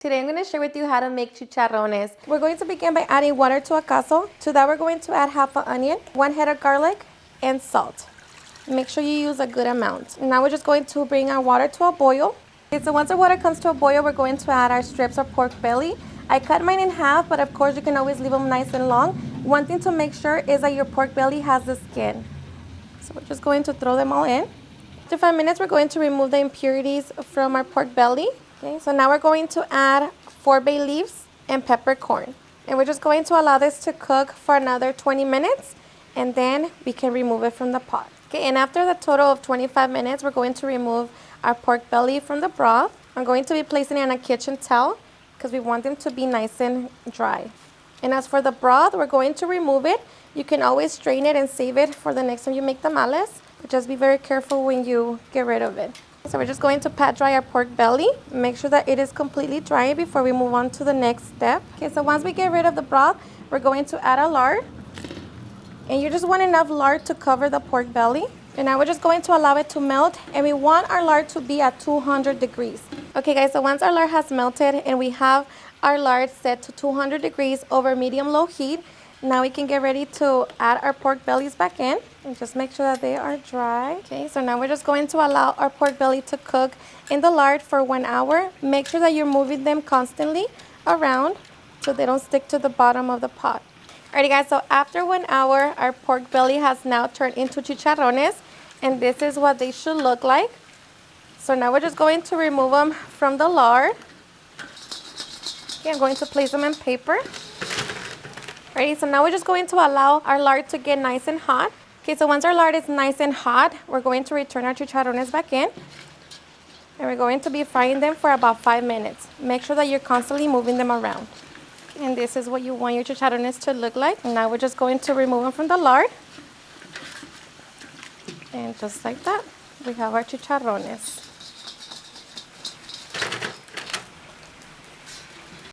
Today I'm going to share with you how to make chicharrones. We're going to begin by adding water to a cazo. To that we're going to add half an onion, 1 head of garlic, and salt. Make sure you use a good amount. Now we're just going to bring our water to a boil. Okay, so once our water comes to a boil, we're going to add our strips of pork belly. I cut mine in half, but of course you can always leave them nice and long. One thing to make sure is that your pork belly has the skin. So we're just going to throw them all in. After 5 minutes, we're going to remove the impurities from our pork belly. Okay, so now we're going to add 4 bay leaves and peppercorn. And we're just going to allow this to cook for another 20 minutes, and then we can remove it from the pot. Okay, and after the total of 25 minutes, we're going to remove our pork belly from the broth. I'm going to be placing it on a kitchen towel because we want them to be nice and dry. And as for the broth, we're going to remove it. You can always strain it and save it for the next time you make tamales, but just be very careful when you get rid of it. So we're just going to pat dry our pork belly. Make sure that it is completely dry before we move on to the next step. Okay, so once we get rid of the broth, we're going to add our lard. And you just want enough lard to cover the pork belly. And now we're just going to allow it to melt. And we want our lard to be at 200 degrees. Okay guys, so once our lard has melted and we have our lard set to 200 degrees over medium-low heat, now we can get ready to add our pork bellies back in and just make sure that they are dry. Okay, so now we're just going to allow our pork belly to cook in the lard for 1 hour. Make sure that you're moving them constantly around so they don't stick to the bottom of the pot. Alrighty guys, so after 1 hour, our pork belly has now turned into chicharrones, and this is what they should look like. So now we're just going to remove them from the lard. Okay, I'm going to place them in paper. Alrighty, so now we're just going to allow our lard to get nice and hot. Okay, so once our lard is nice and hot, we're going to return our chicharrones back in. And we're going to be frying them for about 5 minutes. Make sure that you're constantly moving them around. And this is what you want your chicharrones to look like. And now we're just going to remove them from the lard. And just like that, we have our chicharrones.